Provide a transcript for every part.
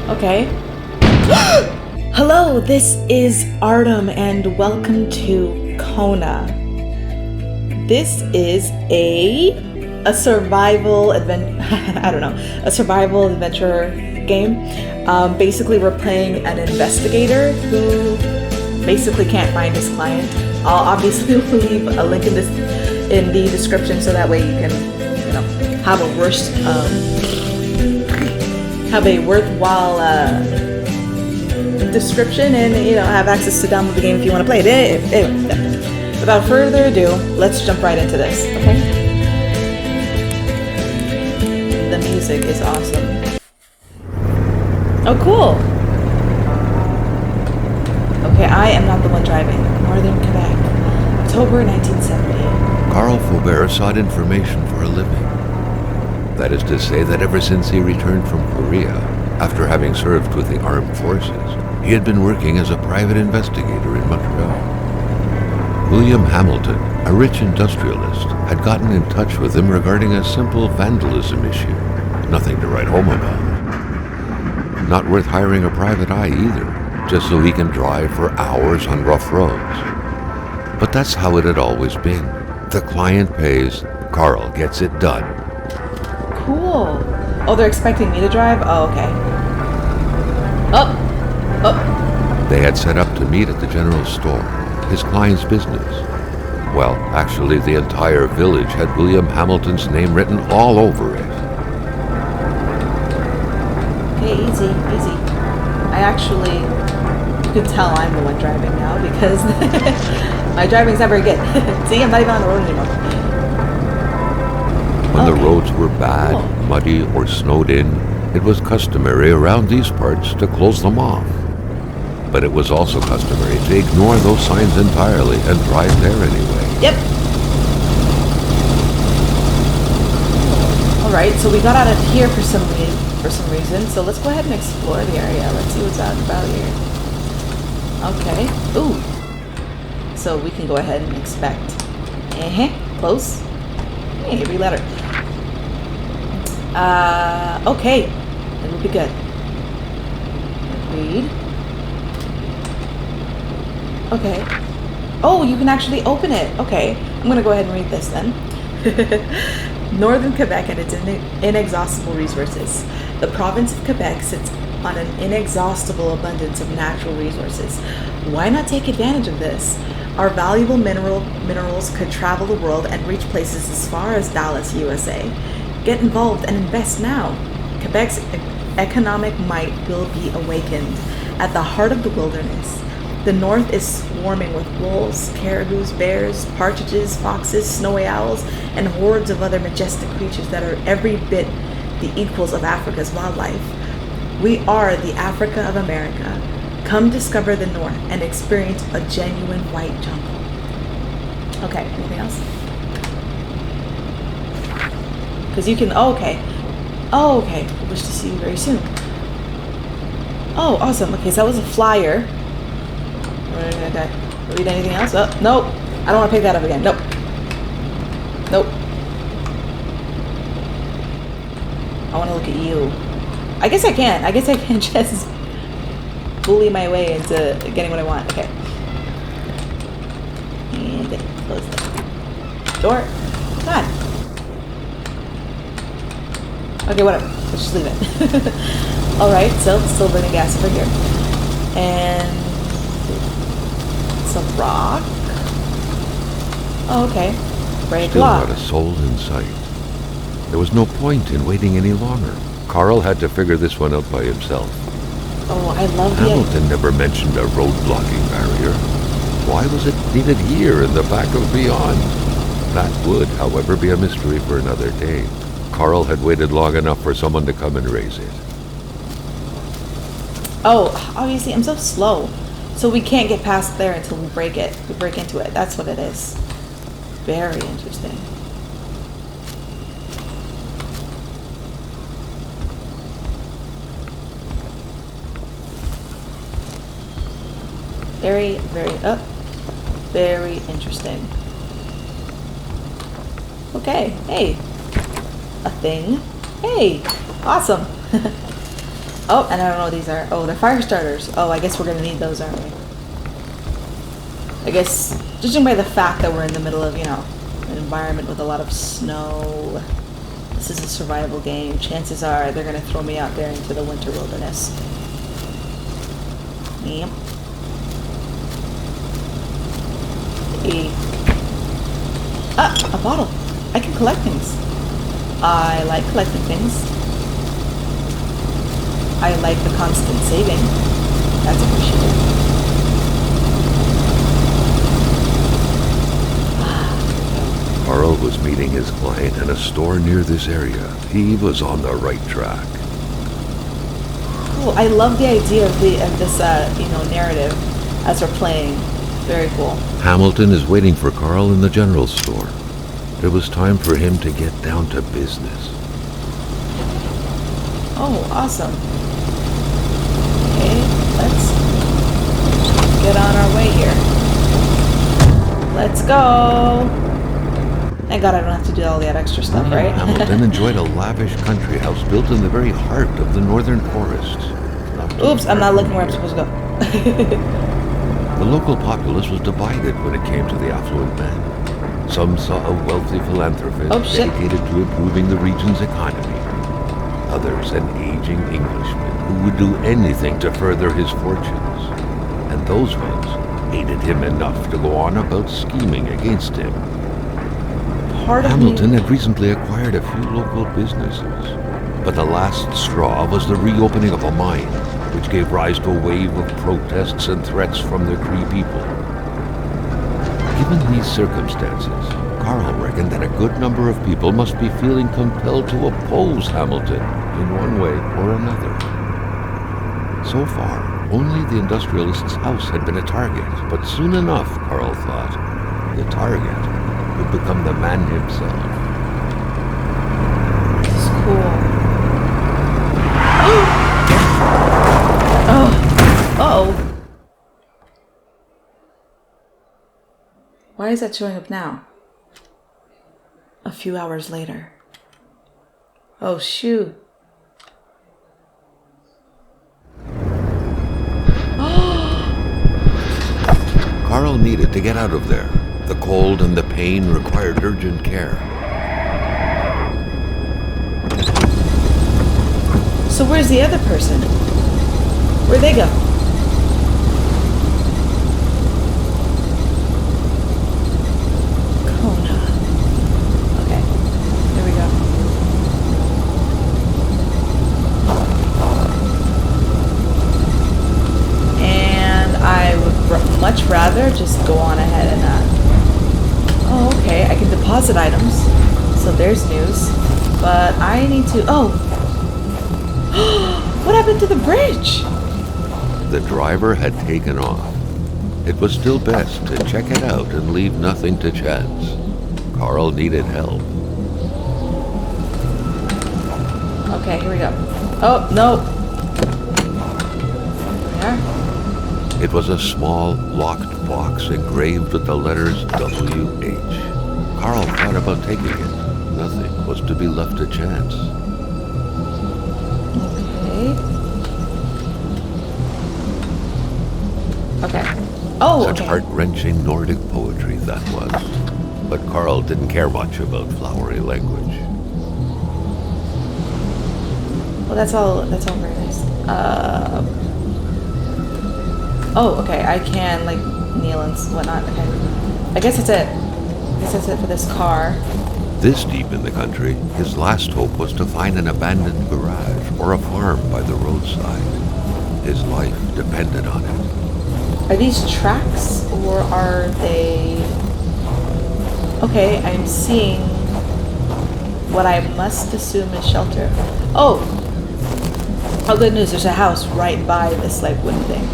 Okay. Hello, this is Artem and welcome to Kona. This is a survival a survival adventure game. Basically, we're playing an investigator who basically can't find his client. I'll obviously leave a link in the description so that way you can, have a worthwhile description and have access to download the game if you want to play it. Anyway, without further ado, let's jump right into this. Okay. The music is awesome. Oh, cool. Okay, I am not the one driving. Northern Quebec, October 1970. Carl Faubert sought information for a living. That is to say that ever since he returned from Korea, after having served with the armed forces, he had been working as a private investigator in Montreal. William Hamilton, a rich industrialist, had gotten in touch with him regarding a simple vandalism issue. Nothing to write home about. Not worth hiring a private eye either, just so he can drive for hours on rough roads. But that's how it had always been. The client pays, Carl gets it done. Cool. Oh, they're expecting me to drive? Oh, okay. Oh. They had set up to meet at the general store, his client's business. Well, actually, the entire village had William Hamilton's name written all over it. Okay, easy. You can tell I'm the one driving now because my driving's not very good. See, I'm not even on the road anymore. When the roads were bad, muddy, or snowed in, it was customary around these parts to close them off. But it was also customary to ignore those signs entirely and drive there anyway. Yep. Alright, so we got out of here for some reason, so let's go ahead and explore the area. Let's see what's out about here. Okay. Ooh. So we can go ahead and inspect. Close. Hey, every letter. Okay. It will be good. Read. Okay. Oh, you can actually open it. Okay. I'm going to go ahead and read this then. Northern Quebec and its inexhaustible resources. The province of Quebec sits on an inexhaustible abundance of natural resources. Why not take advantage of this? Our valuable minerals could travel the world and reach places as far as Dallas, USA. Get involved and invest now. Quebec's economic might will be awakened at the heart of the wilderness. The north is swarming with wolves, caribous, bears, partridges, foxes, snowy owls, and hordes of other majestic creatures that are every bit the equals of Africa's wildlife. We are the Africa of America. Come discover the north and experience a genuine white jungle. Okay, anything else? Because you can, okay. Wish to see you very soon. Oh, awesome. Okay, so that was a flyer. Read anything else? Oh, nope. I don't want to pick that up again. Nope. I want to look at you. I guess I can just bully my way into getting what I want. Okay. And close the door. Come on. Okay, whatever. Let's just leave it. Alright, so still burning gas over here. And it's a rock. Oh, okay. Break Still lock. not a soul in sight. There was no point in waiting any longer. Carl had to figure this one out by himself. Oh, I love the Hamilton never mentioned a road blocking barrier. Why was it needed here in the back of Beyond? That would, however, be a mystery for another day. Carl had waited long enough for someone to come and raise it. Oh, obviously, I'm so slow. So we can't get past there until we break it. We break into it. That's what it is. Very interesting. Very interesting. Okay, hey. A thing. Hey, awesome. Oh, and I don't know what these are. Oh, they're fire starters. Oh, I guess we're gonna need those, aren't we? I guess, judging by the fact that we're in the middle of, an environment with a lot of snow, this is a survival game. Chances are they're gonna throw me out there into the winter wilderness. Yep. A bottle. I can collect things. I like collecting things. I like the constant saving. That's appreciated. Carl was meeting his client in a store near this area. He was on the right track. Cool. I love the idea of this narrative as we're playing. Very cool. Hamilton is waiting for Carl in the general store. It was time for him to get down to business. Oh, awesome. Okay, let's get on our way here. Let's go. Thank God I don't have to do all that extra stuff, right? Hamilton enjoyed a lavish country house built in the very heart of the northern forests. Oops, I'm not looking where I'm supposed to go. The local populace was divided when it came to the affluent man. Some saw a wealthy philanthropist dedicated to improving the region's economy. Others, an aging Englishman who would do anything to further his fortunes. And those ones hated him enough to go on about scheming against him. Hamilton had recently acquired a few local businesses, but the last straw was the reopening of a mine, which gave rise to a wave of protests and threats from the Cree people. Given these circumstances, Carl reckoned that a good number of people must be feeling compelled to oppose Hamilton in one way or another. So far, only the industrialist's house had been a target, but soon enough, Carl thought, the target would become the man himself. This is cool. Uh-oh. Why is that showing up now? A few hours later. Oh, shoot. Carl needed to get out of there. The cold and the pain required urgent care. So where's the other person? Where'd they go? Kona. Okay, here we go. And I would much rather just go on ahead and oh, okay, I can deposit items. So there's news. But I need to... Oh! What happened to the bridge? The driver had taken off. It was still best to check it out and leave nothing to chance. Carl needed help. Okay, here we go. Oh, no. There. It was a small, locked box engraved with the letters W.H. Carl thought about taking it. Nothing was to be left to chance. Okay. Oh, Such okay. heart-wrenching Nordic poetry that was. But Carl didn't care much about flowery language. Well, that's all very nice. Oh, okay. I can, like, kneel and whatnot. Okay. I guess that's it. I guess that's it for this car. This deep in the country, his last hope was to find an abandoned garage or a farm by the roadside. His life depended on it. Are these tracks or are they... Okay, I'm seeing what I must assume is shelter. Oh! Oh, good news. There's a house right by this, like, wooden thing.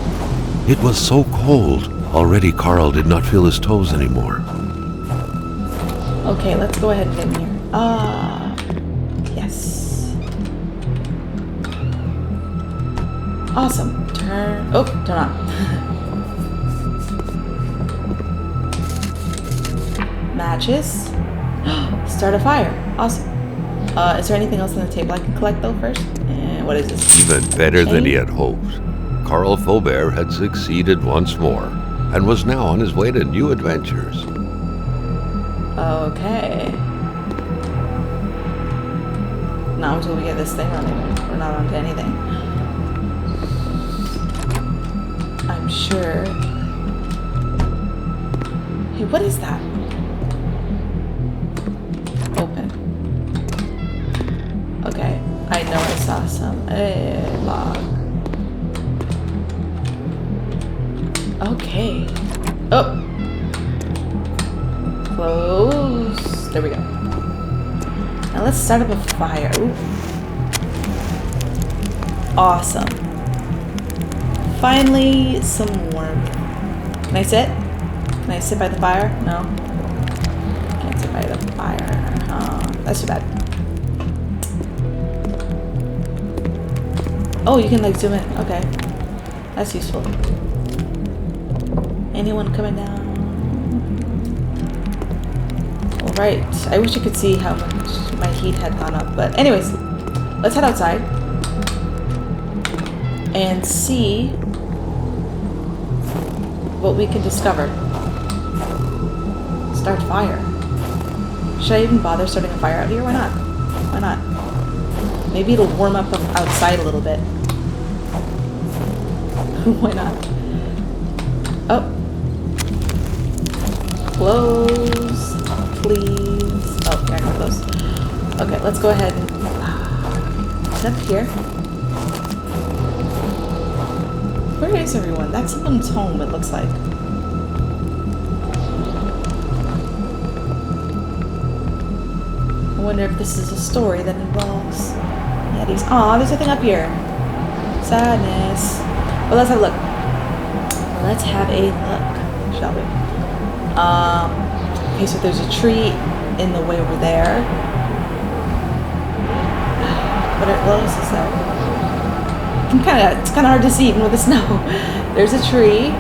It was so cold. Already Carl did not feel his toes anymore. Okay, let's go ahead and get in here. Yes. Awesome. Turn on. Matches. Start a fire. Awesome. Is there anything else on the table I can collect though first? And And what is this? Even better than he Chain? had hoped. Carl Faubert had succeeded once more and was now on his way to new adventures. Okay. Not until we get this thing running. We're not onto anything. I'm sure. Hey, what is that? Open. Okay. I know I saw some. Log. Okay. Oh! Close. There we go. Now let's start up a fire. Ooh. Awesome. Finally, some warmth. Can I sit? Can I sit by the fire? No? Can't sit by the fire. That's too bad. Oh, you can like zoom in. Okay. That's useful. Anyone coming down? Alright. I wish I could see how much my heat had gone up. But anyways, let's head outside. And see what we can discover. Start fire. Should I even bother starting a fire out here? Why not? Why not? Maybe it'll warm up outside a little bit. Why not? Oh. Close, please. Oh, yeah, I can close. Okay, let's go ahead and... It's up here. Where is everyone? That's someone's home, it looks like. I wonder if this is a story that involves Yetis. Aw, there's nothing up here. Sadness. Well, let's have a look. Let's have a look, shall we? Okay, so there's a tree in the way over there. What else is there? It's kind of hard to see even with the snow. There's a tree.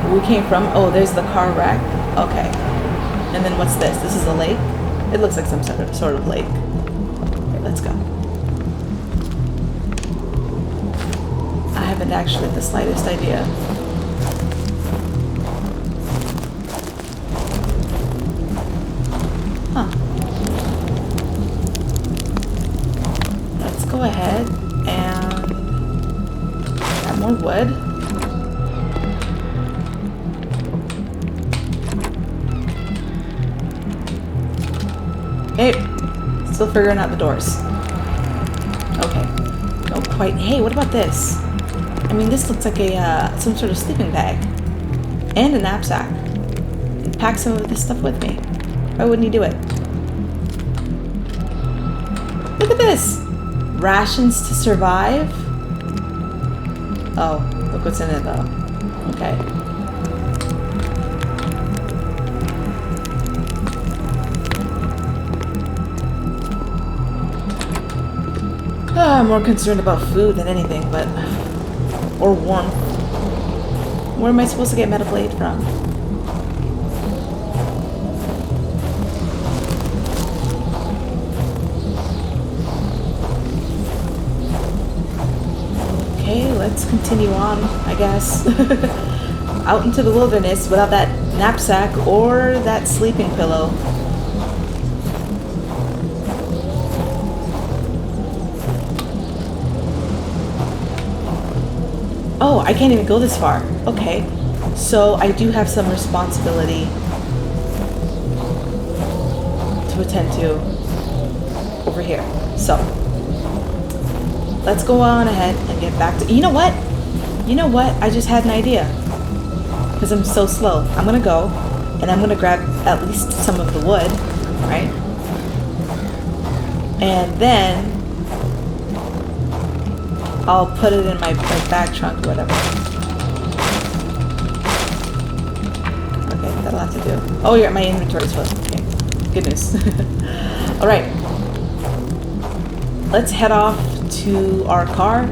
Where we came from. Oh, there's the car wreck. Okay. And then what's this? This is a lake? It looks like some sort of lake. Okay, let's go. I haven't actually the slightest idea. Huh. Let's go ahead and grab more wood. Okay, still figuring out the doors. Okay, no quite. Hey, what about this? I mean, this looks like a some sort of sleeping bag and a knapsack. Pack some of this stuff with me. Why wouldn't you do it? Look at this! Rations to survive? Oh, look what's in it though. Okay. I'm more concerned about food than anything, but... Or warmth. Where am I supposed to get medical aid from? Okay, let's continue on, I guess. Out into the wilderness without that knapsack or that sleeping pillow. Oh, I can't even go this far. Okay. So I do have some responsibility to attend to over here. So let's go on ahead and get back to... You know what? You know what? I just had an idea. Because I'm so slow. I'm going to go and I'm going to grab at least some of the wood, right? And then I'll put it in my bag trunk or whatever. Okay, that'll have to do. Oh, yeah, my inventory's full. Okay, good news. Alright. Let's head off to our car,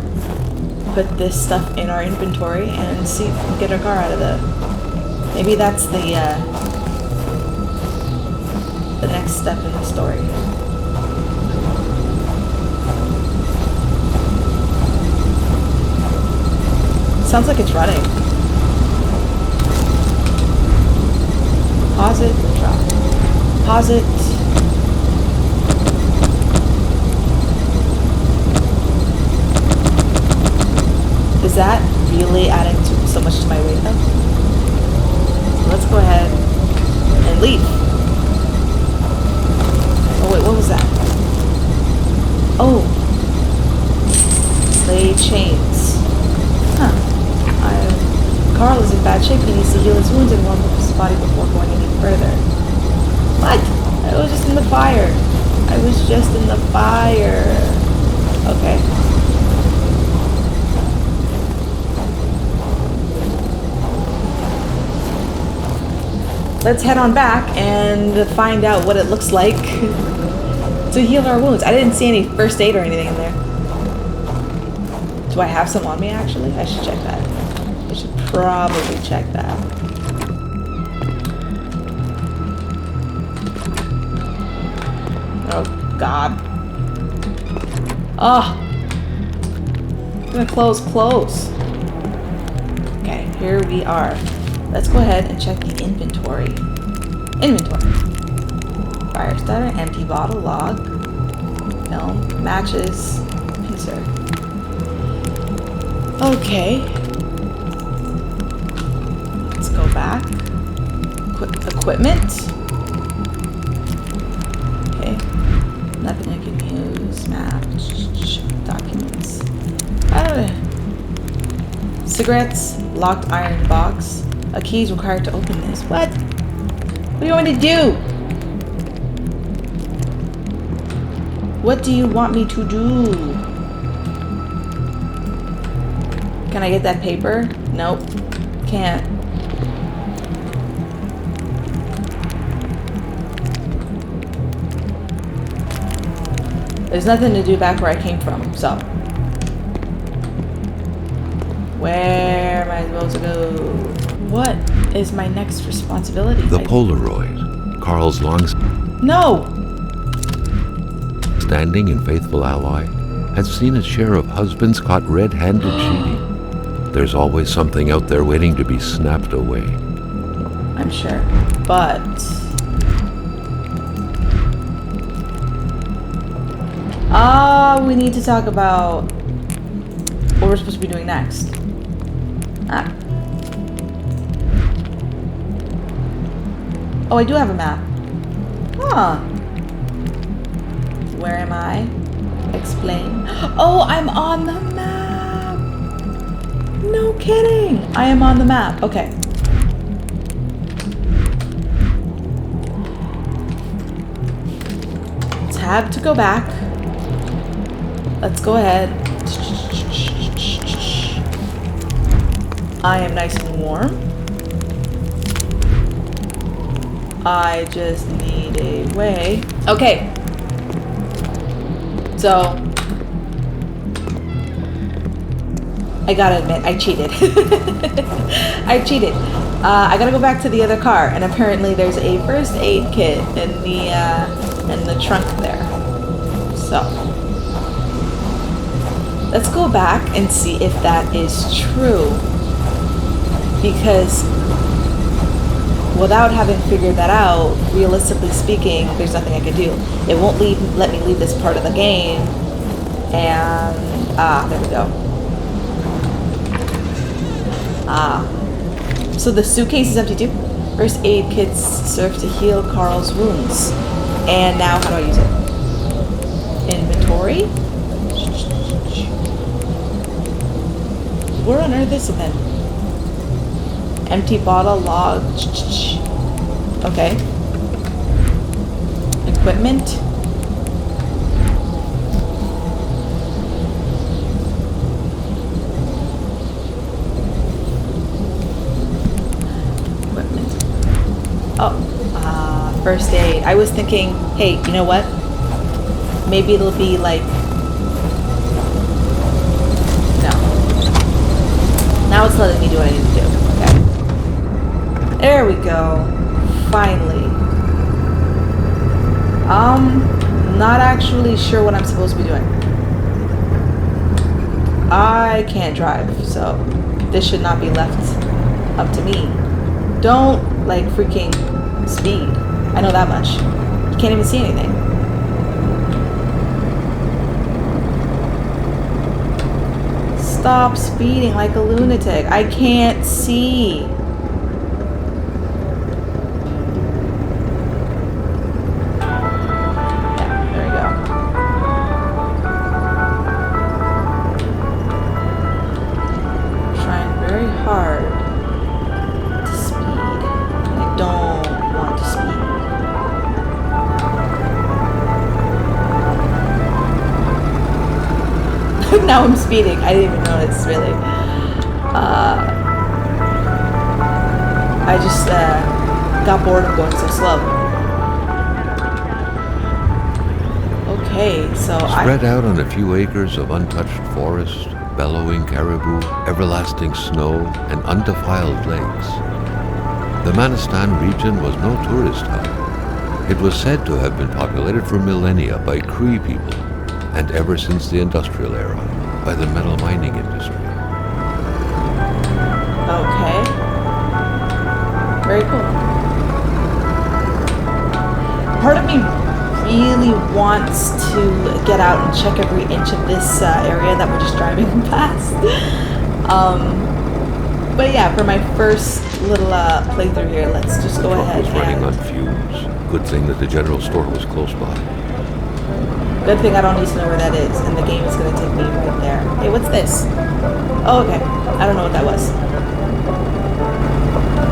put this stuff in our inventory, and see if we can get our car out of the... Maybe that's the next step in the story. Sounds like it's running. Pause it, drop. Pause it. Is that really adding so much to my weight though? Let's go ahead and leave. Oh wait, what was that? Oh. Lay chains. Huh. Carl is in bad shape. He needs to heal his wounds and warm up his body before going any further. What? I was just in the fire. I was just in the fire. Okay. Let's head on back and find out what it looks like to heal our wounds. I didn't see any first aid or anything in there. Do I have some on me actually? I should check that. I should probably check that. Oh God. Oh. I'm gonna close. Okay, here we are. Let's go ahead and check the inventory. Fire starter, empty bottle, log, film, matches, pincer. Okay. Let's go back. Equipment. Okay. Nothing I can use. Map. Documents. Cigarettes. Locked iron box. A key is required to open this. What? What do you want me to do? What do you want me to do? Can I get that paper? Nope. Can't. There's nothing to do back where I came from, so. Where am I supposed to go? What is my next responsibility? The Polaroid, Carl's long-standing and faithful ally, has seen its share of husbands caught red-handed cheating. There's always something out there waiting to be snapped away. I'm sure, but... we need to talk about what we're supposed to be doing next. Oh, I do have a map. Huh. Where am I? Explain. Oh, I'm on the map. No kidding. I am on the map. Okay. Tab to go back. Let's go ahead. I am nice and warm. I just need a way. Okay. So, I gotta admit, I cheated. I cheated. I gotta go back to the other car, and apparently there's a first aid kit in the trunk there. So, let's go back and see if that is true. Because without having figured that out, realistically speaking, there's nothing I can do. It won't let me leave this part of the game. And, there we go. So the suitcase is empty too. First aid kits serve to heal Carl's wounds. And now, how do I use it? Inventory? Where on earth is it then? Empty bottle, log. Okay. Equipment. Oh, first aid. I was thinking, hey, you know what? Maybe it'll be like... No. Now it's letting me do what I need to do. Okay. There we go. Finally. Not actually sure what I'm supposed to be doing. I can't drive, so... this should not be left up to me. Don't, like, freaking speed. I know that much. You can't even see anything. Stop speeding like a lunatic. I can't see. Yeah, there we go. Trying very hard to speed. I don't want to speed. Now I'm speeding. I didn't even notice, really. I just got bored of going so slow. Okay, so Spread out on a few acres of untouched forest, bellowing caribou, everlasting snow, and undefiled lakes. The Manistan region was no tourist hub. It was said to have been populated for millennia by Cree people, and ever since the industrial era, by the metal mining industry. Okay. Very cool. Part of me really wants to get out and check every inch of this area that we're just driving past. But yeah, for my first little playthrough here, let's just go ahead. The truck was running on fumes. Good thing that the general store was close by. Good thing I don't need to know where that is, and the game is going to take me right there. Hey, what's this? Oh, okay. I don't know what that was.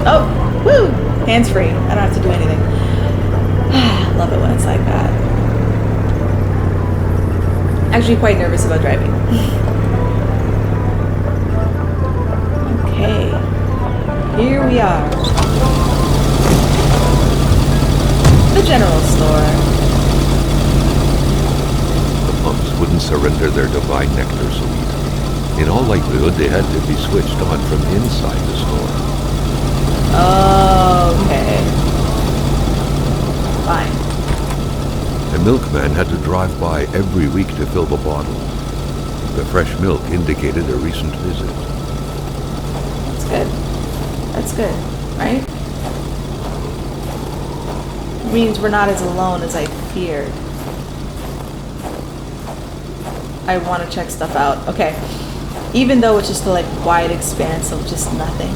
Oh, woo! Hands-free. I don't have to do anything. Love it when it's like that. Actually quite nervous about driving. Okay. Here we are. The general store. Monks wouldn't surrender their divine nectar so easily. In all likelihood, they had to be switched on from inside the store. Okay. Fine. The milkman had to drive by every week to fill the bottles. The fresh milk indicated a recent visit. That's good. That's good, right? It means we're not as alone as I feared. I want to check stuff out. Okay. Even though it's just a like wide expanse of just nothing.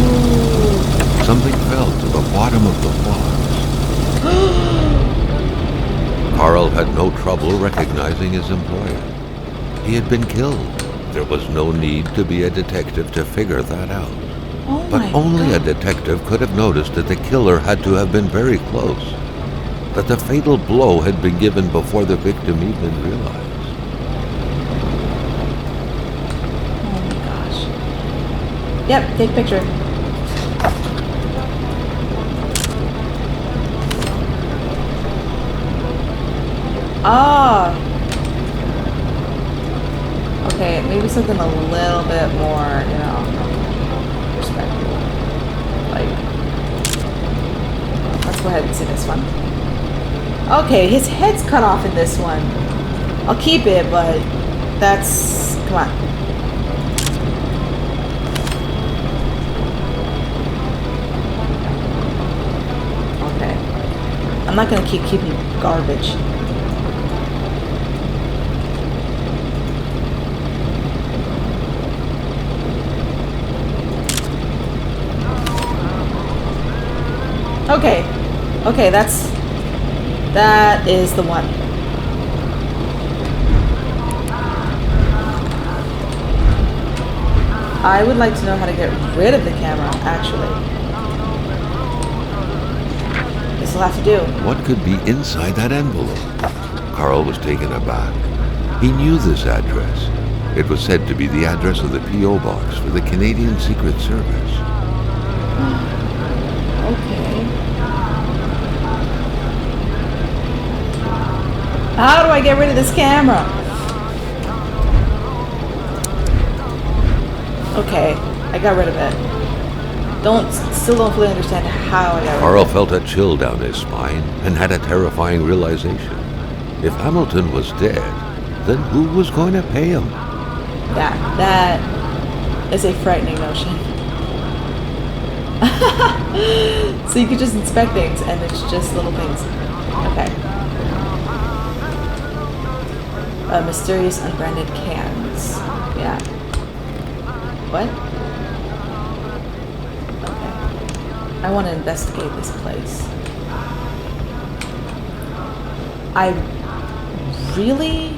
Ooh. Something fell to the bottom of the box. Carl had no trouble recognizing his employer. He had been killed. There was no need to be a detective to figure that out. Oh But my only God. a detective could have noticed that the killer had to have been very close. That the fatal blow had been given before the victim even realized. Oh my gosh. Yep, take a picture. Ah. Okay, maybe something a little bit more, you know, respectful. Like, let's go ahead and see this one. Okay, his head's cut off in this one. I'll keep it, but that's... Come on. Okay. I'm not gonna keep keeping garbage. Okay. Okay, that is the one. I would like to know how to get rid of the camera, actually. This will have to do. What could be inside that envelope? Carl was taken aback. He knew this address. It was said to be the address of the P.O. box for the Canadian Secret Service. Okay. How do I get rid of this camera? Okay, I got rid of it. Still don't fully understand how I got rid of it. Carl felt a chill down his spine and had a terrifying realization. If Hamilton was dead, then who was going to pay him? That is a frightening notion. So you could just inspect things and it's just little things. Okay. Mysterious unbranded cans. Yeah. What? Okay. I want to investigate this place. I really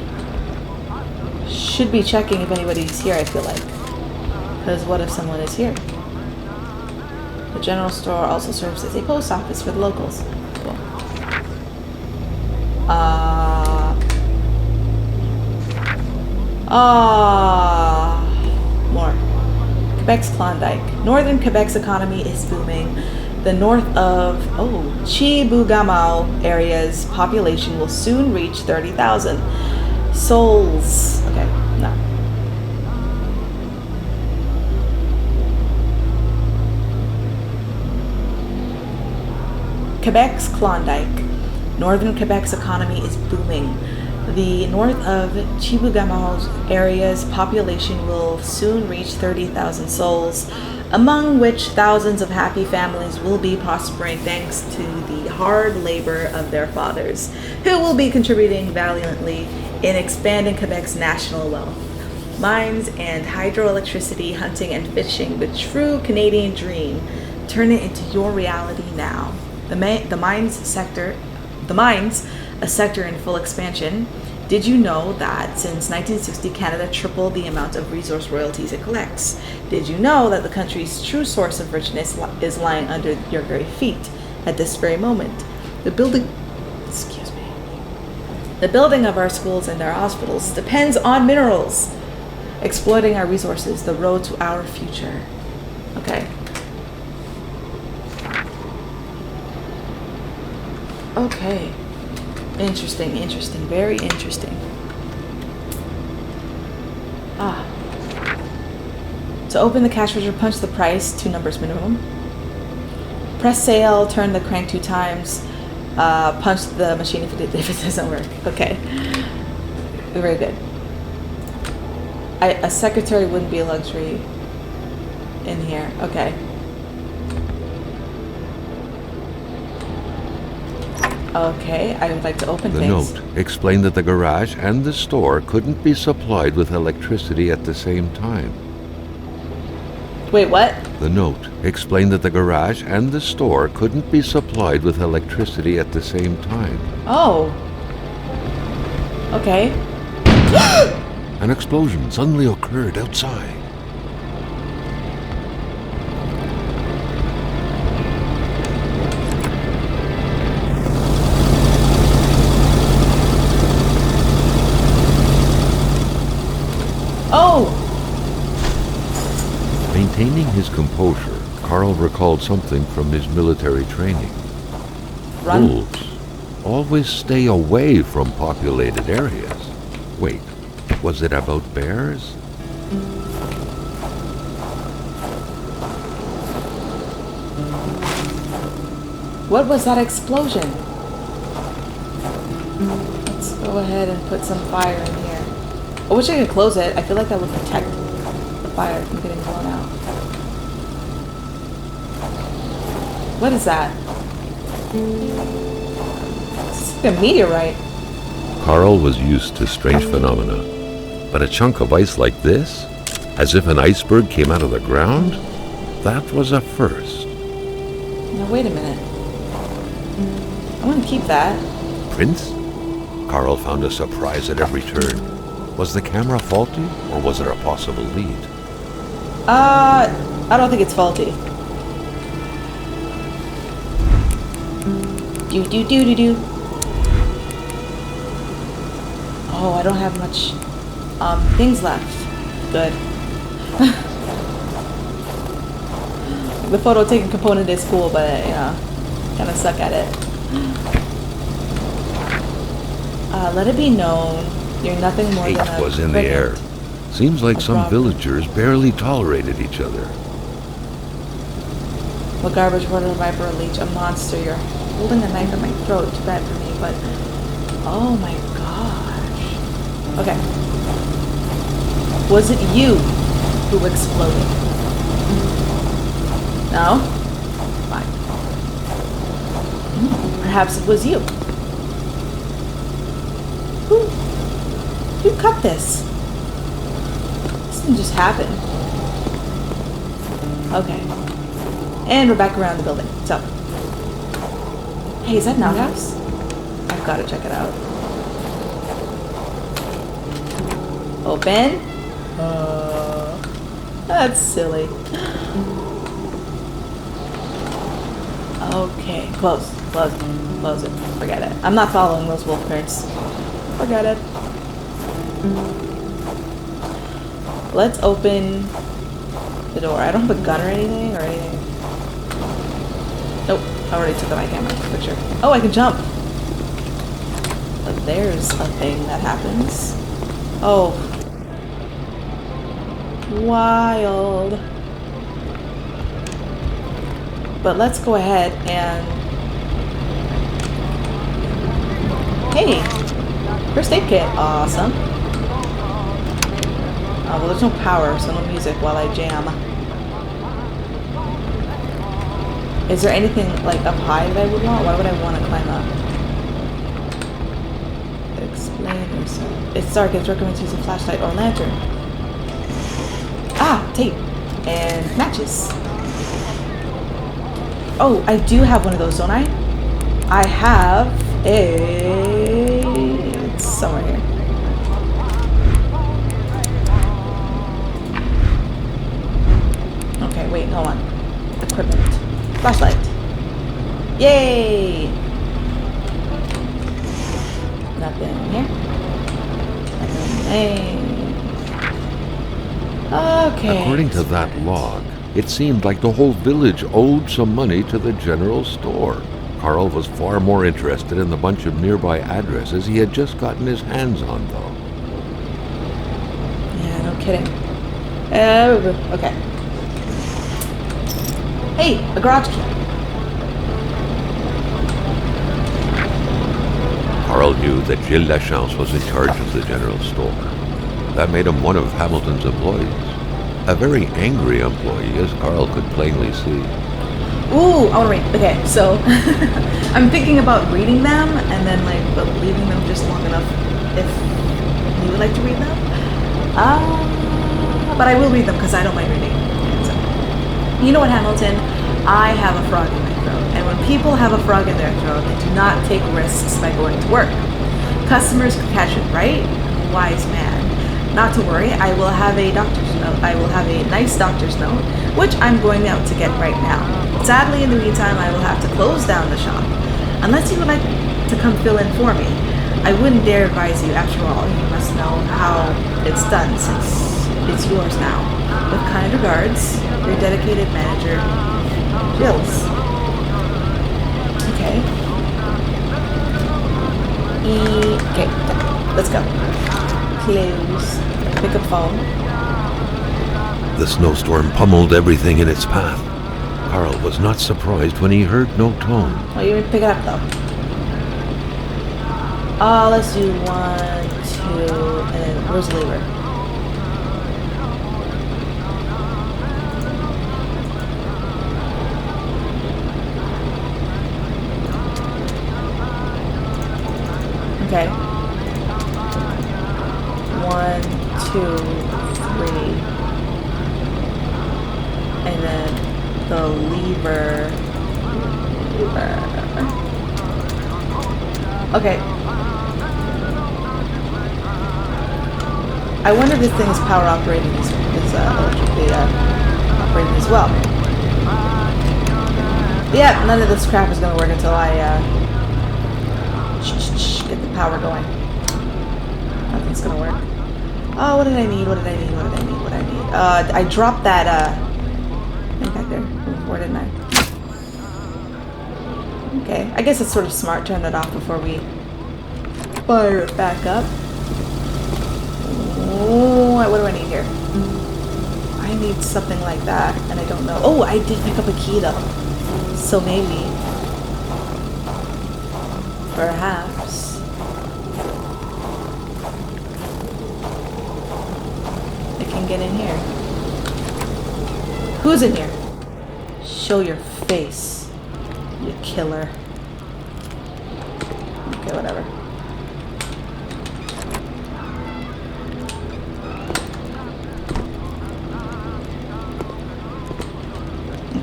should be checking if anybody's here, I feel like. Because what if someone is here? The general store also serves as a post office for the locals. Cool. More. Quebec's Klondike. Northern Quebec's economy is booming. The north of Chibougamau area's population will soon reach 30,000 souls. Okay, no. Quebec's Klondike. Northern Quebec's economy is booming. The north of Chibougamau area's population will soon reach 30,000 souls, among which thousands of happy families will be prospering thanks to the hard labor of their fathers, who will be contributing valiantly in expanding Quebec's national wealth. Mines and hydroelectricity, hunting and fishing, the true Canadian dream. Turn it into your reality now. The mines, a sector in full expansion. Did you know that since 1960, Canada tripled the amount of resource royalties it collects? Did you know that the country's true source of richness is lying under your very feet at this very moment? The building of our schools and our hospitals depends on minerals. Exploiting our resources, the road to our future. Okay. Okay. Interesting, very interesting. To open the cash register, punch the price, 2 numbers minimum. Press sale, turn the crank 2 times, punch the machine if it doesn't work. Okay. Very good. A secretary wouldn't be a luxury in here. Okay. Okay, I would like to open things. The note explained that the garage and the store couldn't be supplied with electricity at the same time. Wait, what? The note explained that the garage and the store couldn't be supplied with electricity at the same time. Oh. Okay. An explosion suddenly occurred outside. Oh! Maintaining his composure, Carl recalled something from his military training. Run. Wolves always stay away from populated areas. Wait, was it about bears? What was that explosion? Let's go ahead and put some fire in here. I wish I could close it. I feel like that would protect the fire from getting blown out. What is that? It's like a meteorite. Carl was used to strange phenomena, but a chunk of ice like this, as if an iceberg came out of the ground, that was a first. Now wait a minute. I want to keep that. Prince? Carl found a surprise at every turn. Was the camera faulty, or was it a possible lead? I don't think it's faulty. Do. Oh, I don't have much things left. Good. The photo taking component is cool, but kind of suck at it. Let it be known you're nothing more Hate than a was in the air. Seems like some villagers barely tolerated each other. A garbage, water, viper, a leech, a monster. You're holding a knife at my throat. Too bad for me, but oh my gosh. Okay. Was it you who exploded? No? Fine. Perhaps it was you. Who cut this? This didn't just happen. Okay. And we're back around the building. So. Hey, is that an outhouse? I've got to check it out. Open. That's silly. Okay, close it. Forget it. I'm not following those wolf prints. Forget it. Let's open the door. I don't have a gun or anything. Nope, I already took out my camera picture. Oh, I can jump. But there's a thing that happens. Oh. Wild. But let's go ahead and... Hey! First aid kit. Awesome. Oh, well, there's no power, so no music while I jam. Is there anything, like, up high that I would want? Why would I want to climb up? Explain yourself. It's dark. It's recommended to use a flashlight or lantern. Ah! Tape. And matches. Oh, I do have one of those, don't I? I have a... It's somewhere here. Okay, wait, hold on. Equipment. Flashlight. Yay! Nothing here. Nothing. Okay. According to that log, it seemed like the whole village owed some money to the general store. Carl was far more interested in the bunch of nearby addresses he had just gotten his hands on, though. Yeah, no kidding. Okay. Hey, a garage key. Carl knew that Gilles Lachance was in charge of the general store. That made him one of Hamilton's employees. A very angry employee, as Carl could plainly see. Ooh, I want to read. Okay, so I'm thinking about reading them and then but leaving them just long enough if you would like to read them. But I will read them because I don't mind reading. So, you know what, Hamilton? I have a frog in my throat, and when people have a frog in their throat, they do not take risks by going to work. Customers could catch it, right? Wise man. Not to worry, I will have a doctor's note. I will have a nice doctor's note, which I'm going out to get right now. Sadly, in the meantime, I will have to close down the shop. Unless you would like to come fill in for me. I wouldn't dare advise you, after all. You must know how it's done since it's yours now. With kind regards, your dedicated manager, Gilles. Okay. Okay, let's go. Close. Pick up phone. The snowstorm pummeled everything in its path. Carl was not surprised when he heard no tone. Oh, you didn't pick it up though. Let's do 1, 2, and then where's the lever? Okay. 1, 2, 3. And then the lever. Okay. I wonder if this thing is power operated is electrically operated as well. Yeah, none of this crap is gonna work until I get the power going. Nothing's gonna work. Oh, what did I need? I dropped that thing back there before, didn't I? Okay, I guess it's sort of smart. Turn that off before we fire it back up. Oh, what do I need here? I need something like that, and I don't know. Oh, I did pick up a key though. So maybe, perhaps. get in here? Who's in here? Show your face, you killer. Okay, whatever.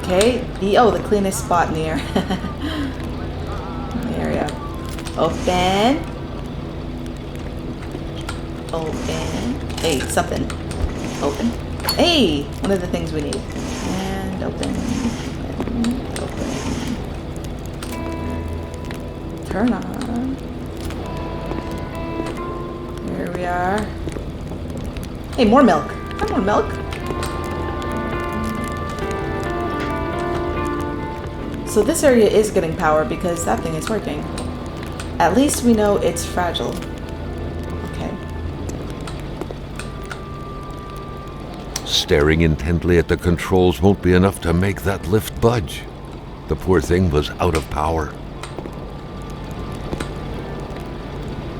Okay, the cleanest spot in the air. In the area. Open. Open. Hey, something. Open. Hey, one of the things we need. And open. And open. Turn on. Here we are. Hey, more milk. Got more milk. So this area is getting power because that thing is working. At least we know it's fragile. Okay. Staring intently at the controls won't be enough to make that lift budge. The poor thing was out of power.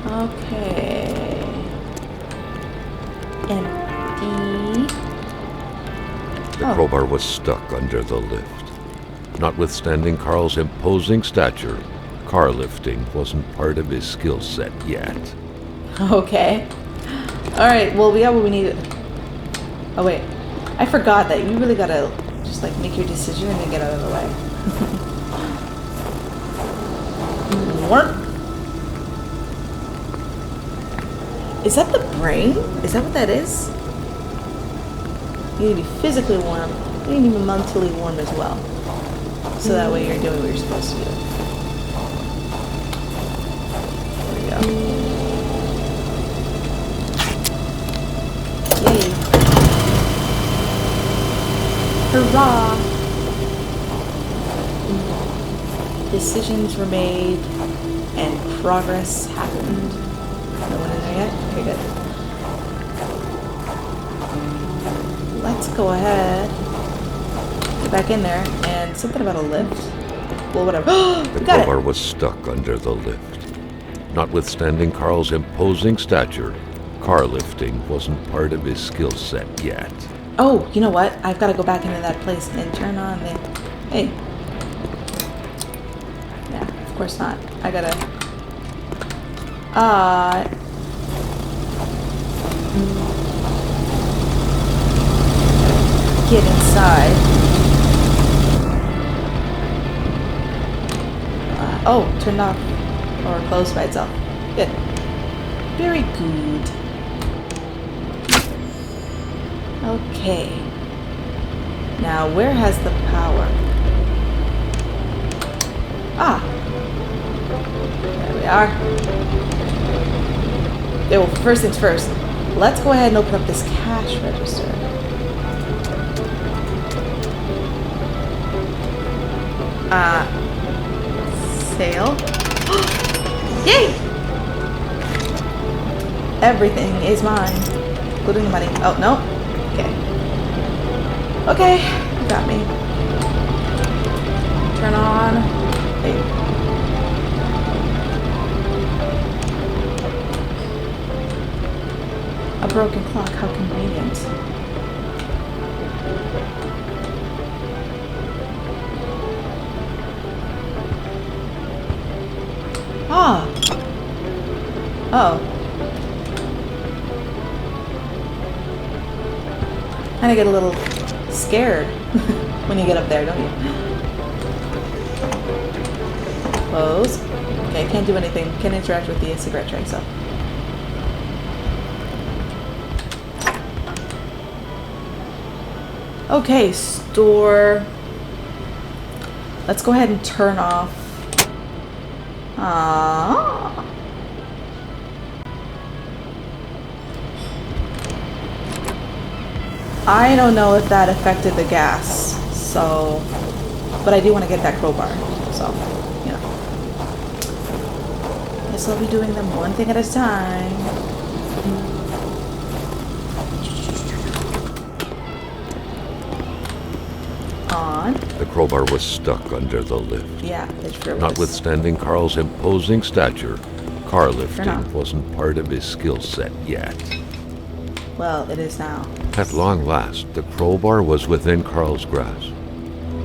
Okay. Empty. The crowbar was stuck under the lift. Notwithstanding Carl's imposing stature, car lifting wasn't part of his skill set yet. Okay. Alright, well, we got what we needed. Oh, wait. I forgot that you really gotta just, like, make your decision and then get out of the way. Warm? Is that the brain? Is that what that is? You need to be physically warm. You need to be mentally warm as well. So that way you're doing what you're supposed to do. There we go. Yay. Hurrah! Decisions were made and progress happened. No one in there yet? Okay, good. Let's go ahead. Get back in there, and something about a lift. Well, whatever. The crowbar was stuck under the lift. Notwithstanding Carl's imposing stature, car lifting wasn't part of his skill set yet. Oh, you know what? I've got to go back into that place and turn on the... Hey. Yeah, of course not. I gotta... Get inside. Oh, turned off or closed by itself. Good. Very good. Okay. Now, where has the power? Ah. There we are. Yeah, well, first things first. Let's go ahead and open up this cash register. Sale. Yay! Everything is mine, including the money. Oh, no. Okay. Okay, you got me. Turn on. Hey. A broken clock, how convenient. Ah. Oh. Kind of get a little scared when you get up there, don't you? Close. Okay, can't do anything. Can't interact with the cigarette tray, so. Okay, store. Let's go ahead and turn off. I don't know if that affected the gas, so, but I do want to get that crowbar, so, you know. Guess I'll be doing them one thing at a time. On. The crowbar was stuck under the lift. Yeah, it sure was. Notwithstanding Carl's imposing stature, car lifting wasn't part of his skill set yet. Well, it is now. At long last, the crowbar was within Carl's grasp.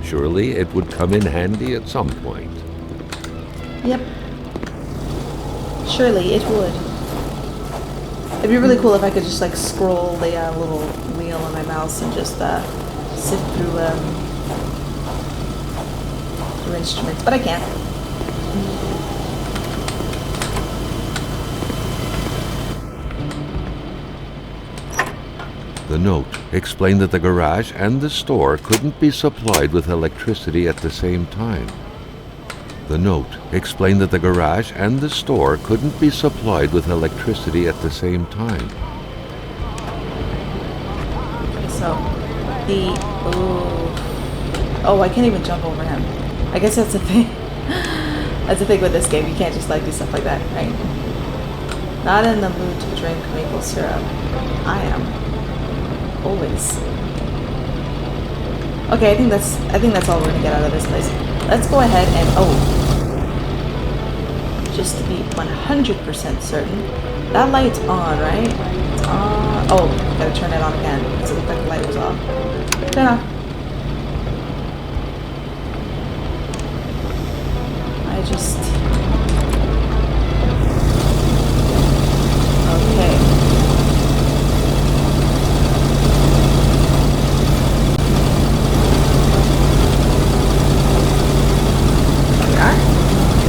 Surely it would come in handy at some point. Yep. Surely it would. It'd be really cool if I could just like scroll the little wheel on my mouse and just sift through instruments, but I can't. The note explained that the garage and the store couldn't be supplied with electricity at the same time. The note explained that the garage and the store couldn't be supplied with electricity at the same time. So, oh, I can't even jump over him. I guess that's the thing. That's the thing with this game. You can't just like do stuff like that, right? Not in the mood to drink maple syrup. I am. Always. Okay, I think that's all we're gonna get out of this place. Let's go ahead and just to be 100% certain, that light's on, right? It's on. Oh, gotta turn it on again because it looked like the light was off. Turn off. Okay.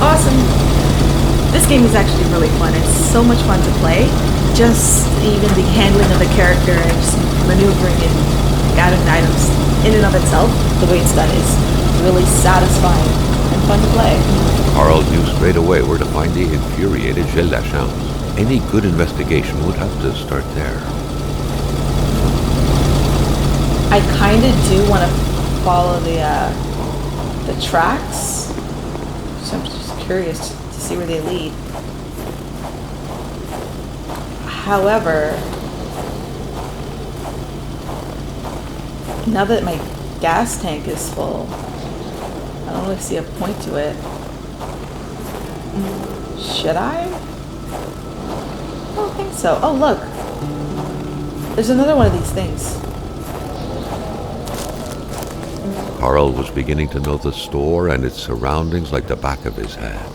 Awesome. This game is actually really fun. It's so much fun to play. Just even the handling of the character and just maneuvering and gathering items in and of itself, the way it's done is really satisfying and fun to play. Carl knew straight away where to find the infuriated Gilles Lachance. Any good investigation would have to start there. I kind of do want to follow the tracks. So I'm just curious to see where they lead. However, now that my gas tank is full, I don't really see a point to it. Should I? I don't think so. Oh, look. There's another one of these things. Carl was beginning to know the store and its surroundings like the back of his hand.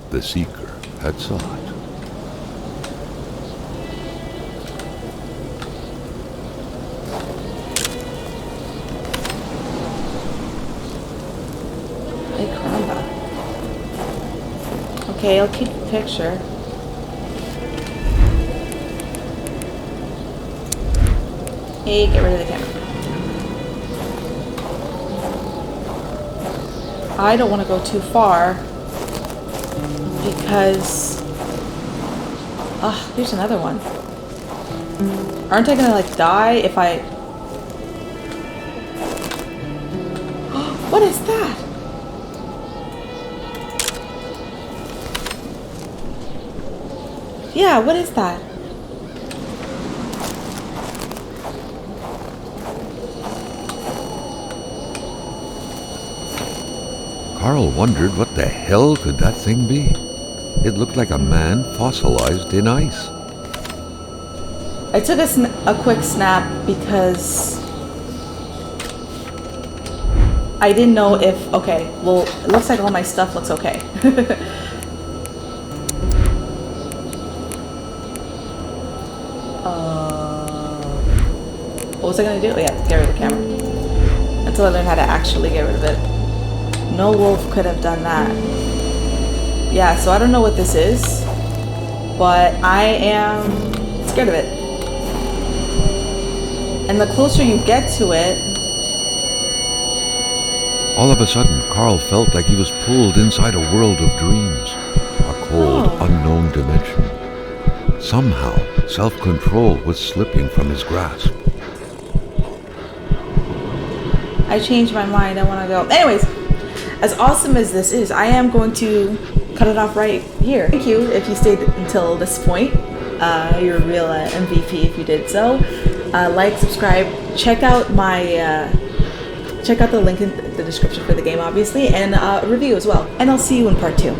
The seeker had saw it. Ay, caramba. Okay, I'll keep the picture. Hey, get rid of the camera. I don't want to go too far because here's another one. Aren't I gonna like die if I what is that? Yeah, what is that? Carl wondered what the hell could that thing be. It looked like a man fossilized in ice. I took a quick snap because I didn't know if, okay, well, it looks like all my stuff looks okay. What was I gonna do? Oh, yeah, get rid of the camera. Until I learn how to actually get rid of it. No wolf could have done that. Yeah, so I don't know what this is, but I am scared of it. And the closer you get to it... All of a sudden, Carl felt like he was pulled inside a world of dreams, a cold, unknown dimension. Somehow, self-control was slipping from his grasp. I changed my mind. I want to go. Anyways, as awesome as this is, I am going to cut it off right here. Thank you if you stayed until this point. You're a real MVP if you did so. Like, subscribe, check out the link in the description for the game, obviously, and a review as well. And I'll see you in part 2.